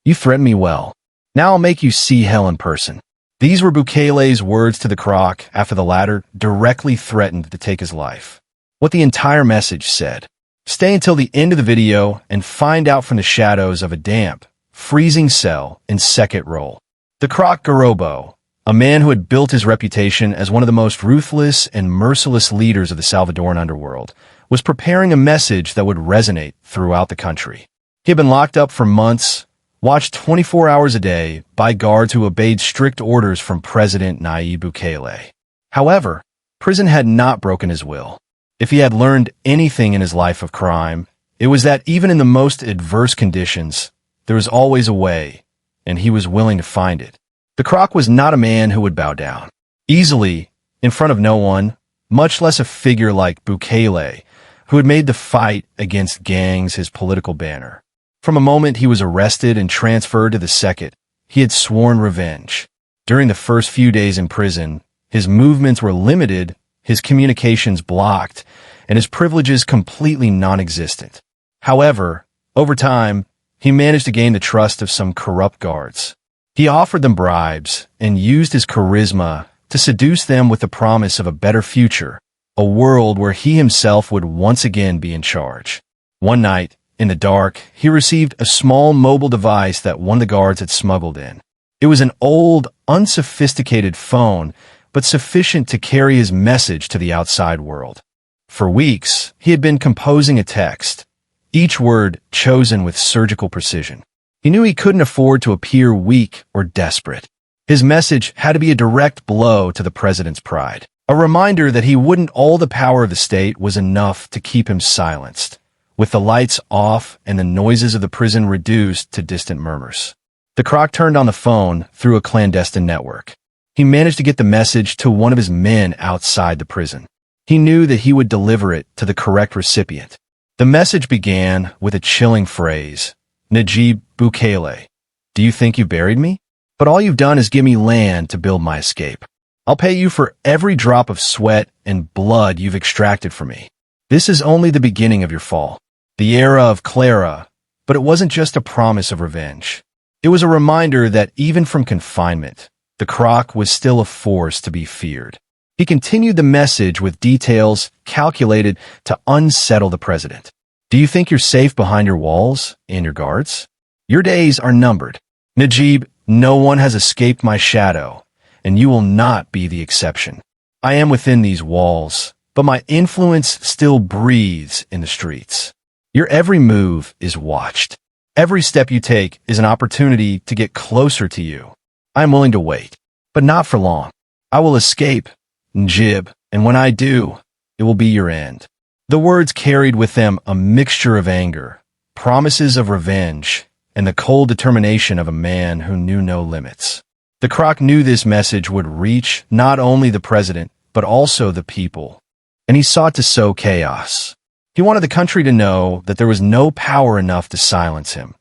You threaten me well. Now I'll make you see hell in person. These were Bukele's words to the Crook after the latter directly threatened to take his life. What the entire message said. Stay until the end of the video and find out from the shadows of a damp, freezing cell in CECOT role. The Crook Garrobo, a man who had built his reputation as one of the most ruthless and merciless leaders of the Salvadoran underworld, was preparing a message that would resonate throughout the country. He had been locked up for months, watched 24 hours a day by guards who obeyed strict orders from President Nayib Bukele. However, prison had not broken his will. If he had learned anything in his life of crime, it was that even in the most adverse conditions, there was always a way, and he was willing to find it. The Crook was not a man who would bow down easily in front of no one, much less a figure like Bukele, who had made the fight against gangs his political banner. From a moment he was arrested and transferred to the CECOT, he had sworn revenge. During the first few days in prison, his movements were limited, his communications blocked, and his privileges completely non-existent. However, over time, he managed to gain the trust of some corrupt guards. He offered them bribes and used his charisma to seduce them with the promise of a better future, a world where he himself would once again be in charge. One night, in the dark, he received a small mobile device that one of the guards had smuggled in. It was an old, unsophisticated phone, but sufficient to carry his message to the outside world. For weeks, he had been composing a text, each word chosen with surgical precision. He knew he couldn't afford to appear weak or desperate. His message had to be a direct blow to the president's pride, a reminder that he wouldn't all the power of the state was enough to keep him silenced, with the lights off and the noises of the prison reduced to distant murmurs. The Crook turned on the phone through a clandestine network. He managed to get the message to one of his men outside the prison. He knew that he would deliver it to the correct recipient. The message began with a chilling phrase, Nayib Bukele, do you think you buried me? But all you've done is give me land to build my escape. I'll pay you for every drop of sweat and blood you've extracted from me. This is only the beginning of your fall. The era of Clara, but it wasn't just a promise of revenge. It was a reminder that even from confinement, the Crook was still a force to be feared. He continued the message with details calculated to unsettle the president. Do you think you're safe behind your walls and your guards? Your days are numbered. Nayib, no one has escaped my shadow, and you will not be the exception. I am within these walls, but my influence still breathes in the streets. Your every move is watched. Every step you take is an opportunity to get closer to you. I am willing to wait, but not for long. I will escape, Nayib, and when I do, it will be your end. The words carried with them a mixture of anger, promises of revenge, and the cold determination of a man who knew no limits. The Crook knew this message would reach not only the president, but also the people, and he sought to sow chaos. He wanted the country to know that there was no power enough to silence him,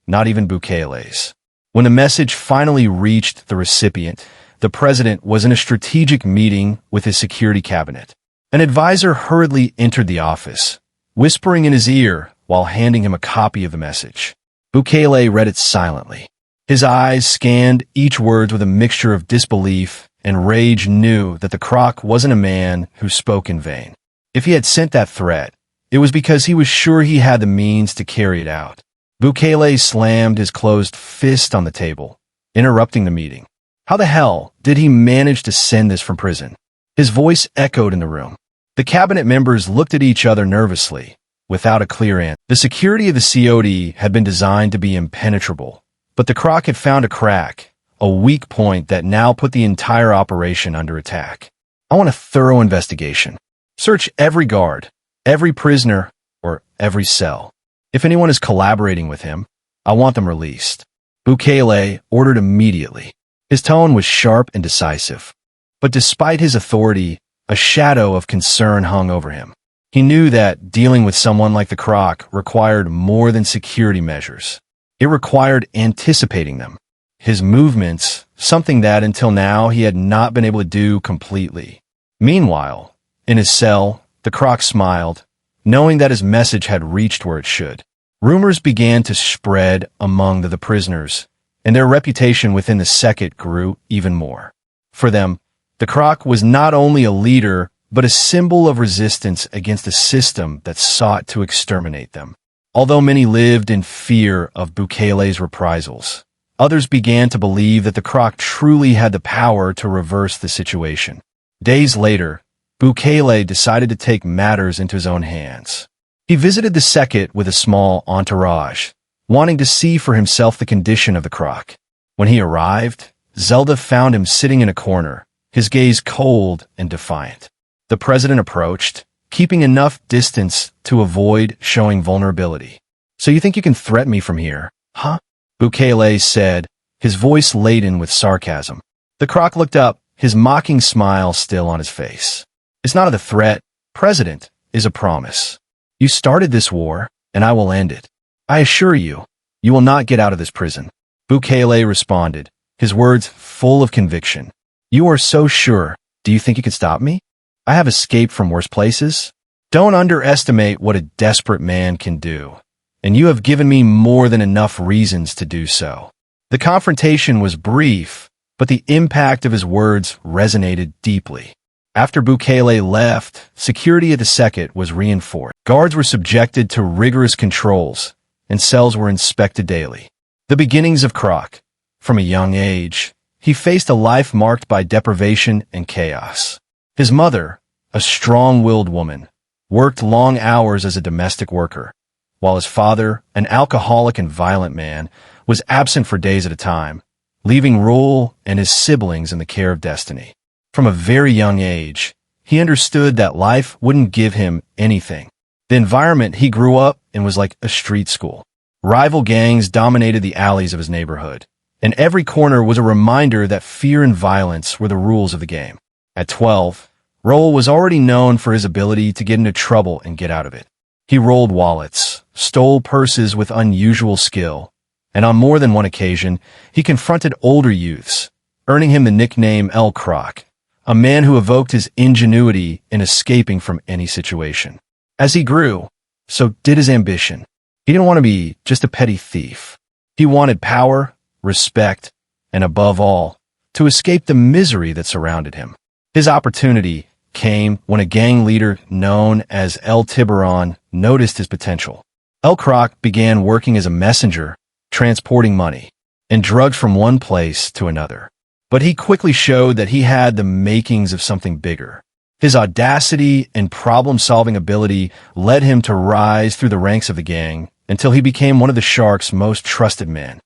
not even Bukele's. When the message finally reached the recipient, the president was in a strategic meeting with his security cabinet. An advisor hurriedly entered the office, whispering in his ear while handing him a copy of the message. Bukele read it silently. His eyes scanned each word with a mixture of disbelief and rage, knew that the Crook wasn't a man who spoke in vain. If he had sent that threat, it was because he was sure he had the means to carry it out. Bukele slammed his closed fist on the table, interrupting the meeting. How the hell did he manage to send this from prison? His voice echoed in the room. The cabinet members looked at each other nervously, without a clear answer. The security of the COD had been designed to be impenetrable, but the Crook had found a crack, a weak point that now put the entire operation under attack. I want a thorough investigation. Search every guard, every prisoner, or every cell. If anyone is collaborating with him, I want them released. Bukele ordered immediately. His tone was sharp and decisive. But despite his authority, a shadow of concern hung over him. He knew that dealing with someone like the Crook required more than security measures. It required anticipating them. His movements, something that until now he had not been able to do completely. Meanwhile, in his cell, the Crook smiled, knowing that his message had reached where it should. Rumors began to spread among the prisoners, and their reputation within the CECOT grew even more. For them, the Crook was not only a leader, but a symbol of resistance against a system that sought to exterminate them. Although many lived in fear of Bukele's reprisals, others began to believe that the Crook truly had the power to reverse the situation. Days later, Bukele decided to take matters into his own hands. He visited the CECOT with a small entourage, wanting to see for himself the condition of the Crook. When he arrived, Zelda found him sitting in a corner, his gaze cold and defiant. The president approached, keeping enough distance to avoid showing vulnerability. "So you think you can threaten me from here, huh?" Bukele said, his voice laden with sarcasm. The Crook looked up, his mocking smile still on his face. "It's not a threat, President, is a promise. You started this war, and I will end it. I assure you, you will not get out of this prison." Bukele responded, his words full of conviction. "You are so sure. Do you think you can stop me? I have escaped from worse places. Don't underestimate what a desperate man can do, and you have given me more than enough reasons to do so." The confrontation was brief, but the impact of his words resonated deeply. After Bukele left, security at the CECOT was reinforced. Guards were subjected to rigorous controls, and cells were inspected daily. The beginnings of Crook. From a young age, he faced a life marked by deprivation and chaos. His mother, a strong-willed woman, worked long hours as a domestic worker, while his father, an alcoholic and violent man, was absent for days at a time, leaving Raúl and his siblings in the care of destiny. From a very young age, he understood that life wouldn't give him anything. The environment he grew up in was like a street school. Rival gangs dominated the alleys of his neighborhood, and every corner was a reminder that fear and violence were the rules of the game. At 12, Raúl was already known for his ability to get into trouble and get out of it. He rolled wallets, stole purses with unusual skill, and on more than one occasion, he confronted older youths, earning him the nickname El Crook, a man who evoked his ingenuity in escaping from any situation. As he grew, so did his ambition. He didn't want to be just a petty thief. He wanted power, respect, and above all, to escape the misery that surrounded him. His opportunity came when a gang leader known as El Tiburon noticed his potential. El Crook began working as a messenger, transporting money and drugs from one place to another. But he quickly showed that he had the makings of something bigger. His audacity and problem-solving ability led him to rise through the ranks of the gang until he became one of the Shark's most trusted men.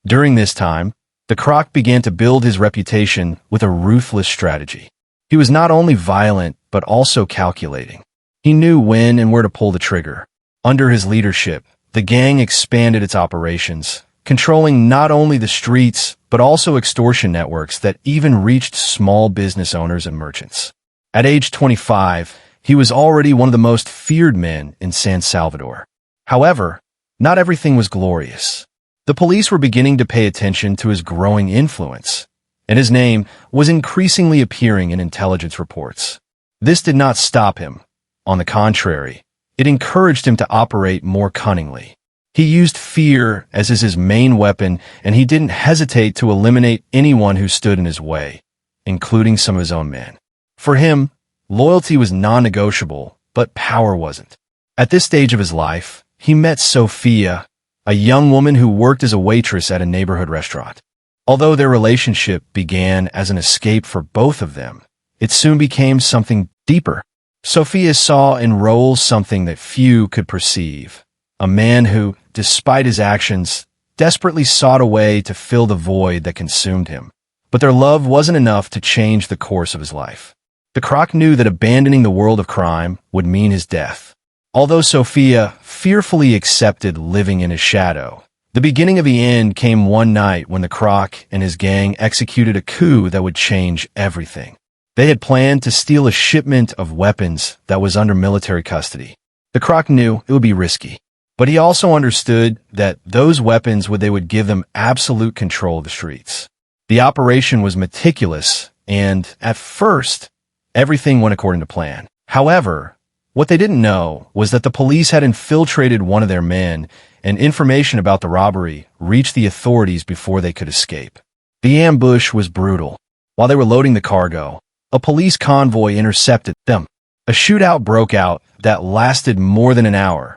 During this time, the Crook began to build his reputation with a ruthless strategy. He was not only violent, but also calculating. He knew when and where to pull the trigger. Under his leadership, the gang expanded its operations, controlling not only the streets, but also extortion networks that even reached small business owners and merchants. At age 25, he was already one of the most feared men in San Salvador. However, not everything was glorious. The police were beginning to pay attention to his growing influence, and his name was increasingly appearing in intelligence reports. This did not stop him. On the contrary, it encouraged him to operate more cunningly. He used fear as his main weapon, and he didn't hesitate to eliminate anyone who stood in his way, including some of his own men. For him, loyalty was non-negotiable, but power wasn't. At this stage of his life, he met Sophia, a young woman who worked as a waitress at a neighborhood restaurant. Although their relationship began as an escape for both of them, it soon became something deeper. Sophia saw in Raúl something that few could perceive, a man who, despite his actions, desperately sought a way to fill the void that consumed him. But their love wasn't enough to change the course of his life. The Crook knew that abandoning the world of crime would mean his death. Although Sophia fearfully accepted living in his shadow, the beginning of the end came one night when the Crook and his gang executed a coup that would change everything. They had planned to steal a shipment of weapons that was under military custody. The Crook knew it would be risky, but he also understood that those weapons would give them absolute control of the streets. The operation was meticulous, and at first, everything went according to plan. However, What they didn't know was that the police had infiltrated one of their men, and information about the robbery reached the authorities before they could escape. The ambush was brutal. While they were loading the cargo, a police convoy intercepted them. A shootout broke out that lasted more than an hour,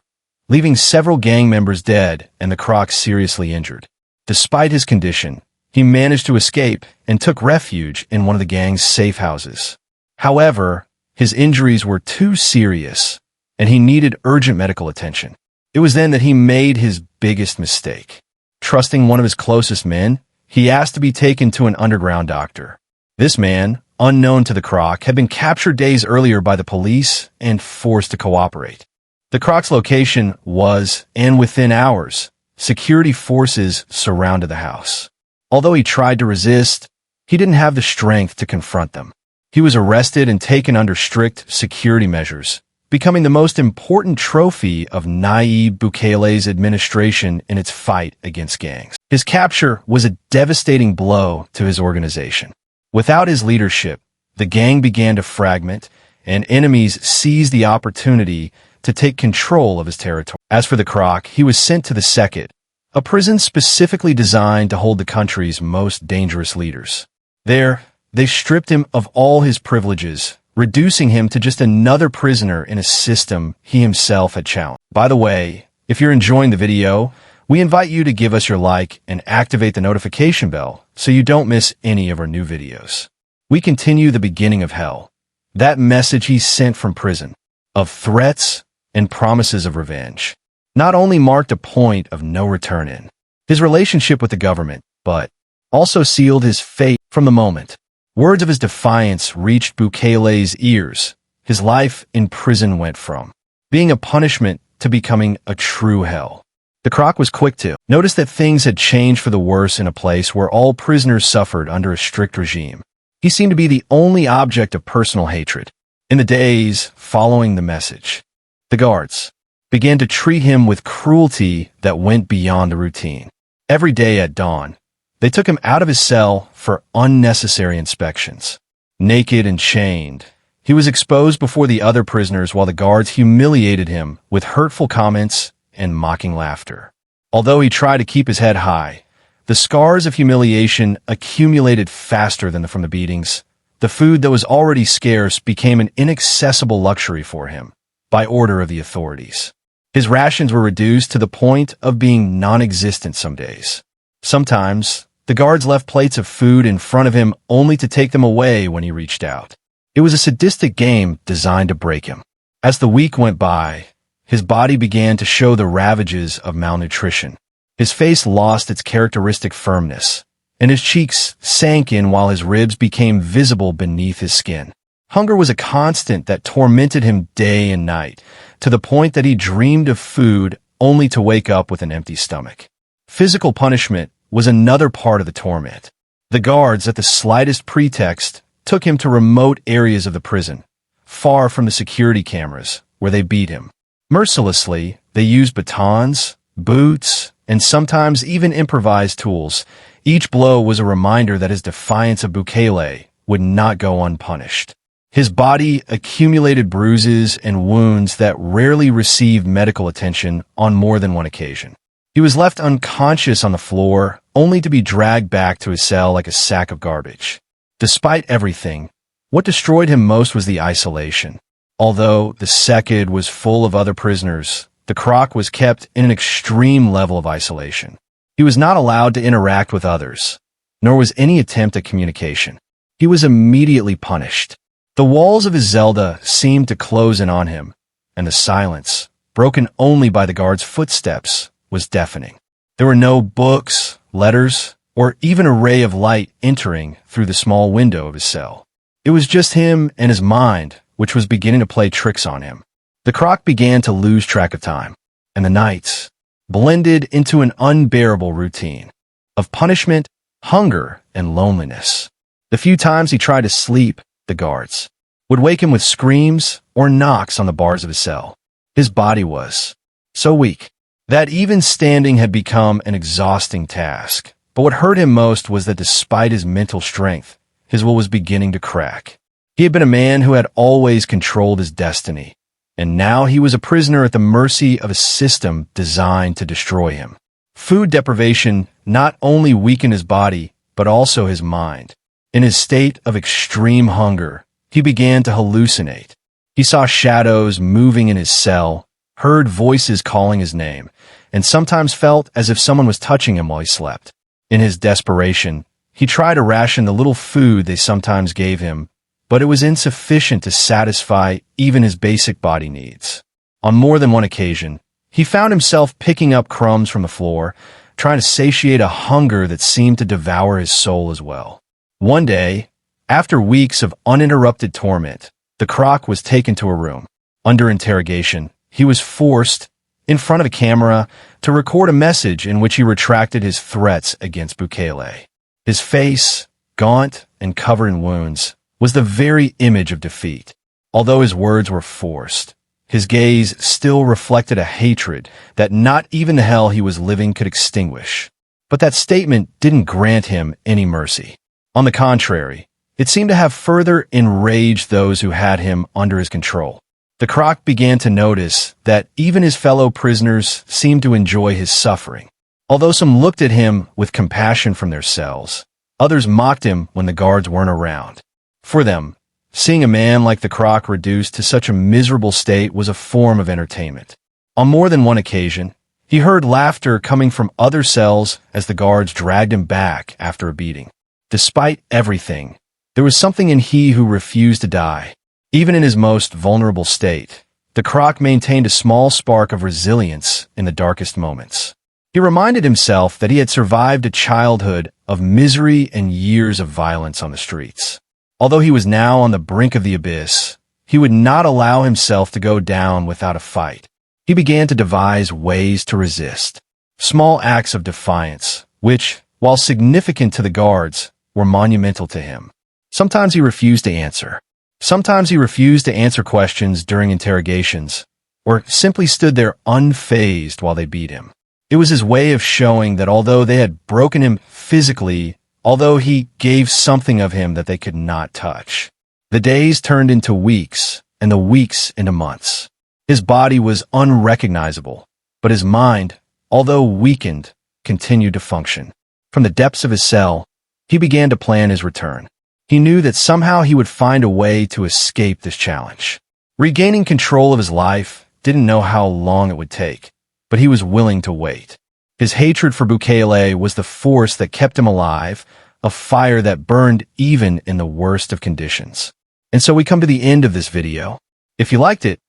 leaving several gang members dead and the Croc seriously injured. Despite his condition, he managed to escape and took refuge in one of the gang's safe houses. However, his injuries were too serious, and he needed urgent medical attention. It was then that he made his biggest mistake. Trusting one of his closest men, he asked to be taken to an underground doctor. This man, unknown to the Croc, had been captured days earlier by the police and forced to cooperate. The Croc's location was, and within hours, security forces surrounded the house. Although he tried to resist, he didn't have the strength to confront them. He was arrested and taken under strict security measures, becoming the most important trophy of Nayib Bukele's administration in its fight against gangs. His capture was a devastating blow to his organization. Without his leadership, the gang began to fragment, and enemies seized the opportunity to take control of his territory. As for the Croc, he was sent to the CECOT, a prison specifically designed to hold the country's most dangerous leaders. There, they stripped him of all his privileges, reducing him to just another prisoner in a system he himself had challenged. By the way, if you're enjoying the video, we invite you to give us your like and activate the notification bell so you don't miss any of our new videos. We continue the beginning of hell, that message he sent from prison, of threats and promises of revenge, not only marked a point of no return in his relationship with the government, but also sealed his fate from the moment words of his defiance reached Bukele's ears. His life in prison went from being a punishment to becoming a true hell. The Croc was quick to notice that things had changed for the worse in a place where all prisoners suffered under a strict regime. He seemed to be the only object of personal hatred. In the days following the message, the guards began to treat him with cruelty that went beyond the routine. Every day at dawn, they took him out of his cell for unnecessary inspections. Naked and chained, he was exposed before the other prisoners while the guards humiliated him with hurtful comments and mocking laughter. Although he tried to keep his head high, the scars of humiliation accumulated faster than from the beatings. The food that was already scarce became an inaccessible luxury for him, by order of the authorities. His rations were reduced to the point of being non-existent some days. Sometimes, the guards left plates of food in front of him only to take them away when he reached out. It was a sadistic game designed to break him. As the week went by, his body began to show the ravages of malnutrition. His face lost its characteristic firmness, and his cheeks sank in while his ribs became visible beneath his skin. Hunger was a constant that tormented him day and night, to the point that he dreamed of food only to wake up with an empty stomach. Physical punishment was another part of the torment. The guards, at the slightest pretext, took him to remote areas of the prison, far from the security cameras, where they beat him. Mercilessly, they used batons, boots, and sometimes even improvised tools. Each blow was a reminder that his defiance of Bukele would not go unpunished. His body accumulated bruises and wounds that rarely received medical attention on more than one occasion. He was left unconscious on the floor, only to be dragged back to his cell like a sack of garbage. Despite everything, what destroyed him most was the isolation. Although the CECOT was full of other prisoners, the Croc was kept in an extreme level of isolation. He was not allowed to interact with others, nor was any attempt at communication. He was immediately punished. The walls of his Zelda seemed to close in on him, and the silence, broken only by the guard's footsteps, was deafening. There were no books, letters, or even a ray of light entering through the small window of his cell. It was just him and his mind, which was beginning to play tricks on him. The Croc began to lose track of time, and the nights blended into an unbearable routine of punishment, hunger, and loneliness. The few times he tried to sleep, the guards would wake him with screams or knocks on the bars of his cell. His body was so weak that even standing had become an exhausting task. But what hurt him most was that despite his mental strength, his will was beginning to crack. He had been a man who had always controlled his destiny, and now he was a prisoner at the mercy of a system designed to destroy him. Food deprivation not only weakened his body, but also his mind. In his state of extreme hunger, he began to hallucinate. He saw shadows moving in his cell, heard voices calling his name, and sometimes felt as if someone was touching him while he slept. In his desperation, he tried to ration the little food they sometimes gave him, but it was insufficient to satisfy even his basic body needs. On more than one occasion, he found himself picking up crumbs from the floor, trying to satiate a hunger that seemed to devour his soul as well. One day, after weeks of uninterrupted torment, the Crook was taken to a room. Under interrogation, he was forced, in front of a camera, to record a message in which he retracted his threats against Bukele. His face, gaunt and covered in wounds, was the very image of defeat. Although his words were forced, his gaze still reflected a hatred that not even the hell he was living could extinguish. But that statement didn't grant him any mercy. On the contrary, it seemed to have further enraged those who had him under his control. The Crook began to notice that even his fellow prisoners seemed to enjoy his suffering. Although some looked at him with compassion from their cells, others mocked him when the guards weren't around. For them, seeing a man like the Crook reduced to such a miserable state was a form of entertainment. On more than one occasion, he heard laughter coming from other cells as the guards dragged him back after a beating. Despite everything, there was something in he who refused to die. Even in his most vulnerable state, the Crook maintained a small spark of resilience in the darkest moments. He reminded himself that he had survived a childhood of misery and years of violence on the streets. Although he was now on the brink of the abyss, he would not allow himself to go down without a fight. He began to devise ways to resist. Small acts of defiance, which, while significant to the guards, were monumental to him. Sometimes he refused to answer. Sometimes he refused to answer questions during interrogations, or simply stood there unfazed while they beat him. It was his way of showing that although they had broken him physically, although he gave something of him that they could not touch. The days turned into weeks, and the weeks into months. His body was unrecognizable, but his mind, although weakened, continued to function. From the depths of his cell, he began to plan his return. He knew that somehow he would find a way to escape this challenge. Regaining control of his life, didn't know how long it would take, but he was willing to wait. His hatred for Bukele was the force that kept him alive, a fire that burned even in the worst of conditions. And so we come to the end of this video. If you liked it,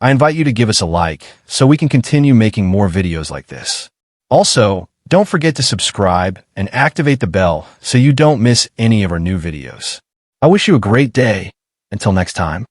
I invite you to give us a like so we can continue making more videos like this. Also, don't forget to subscribe and activate the bell so you don't miss any of our new videos. I wish you a great day. Until next time.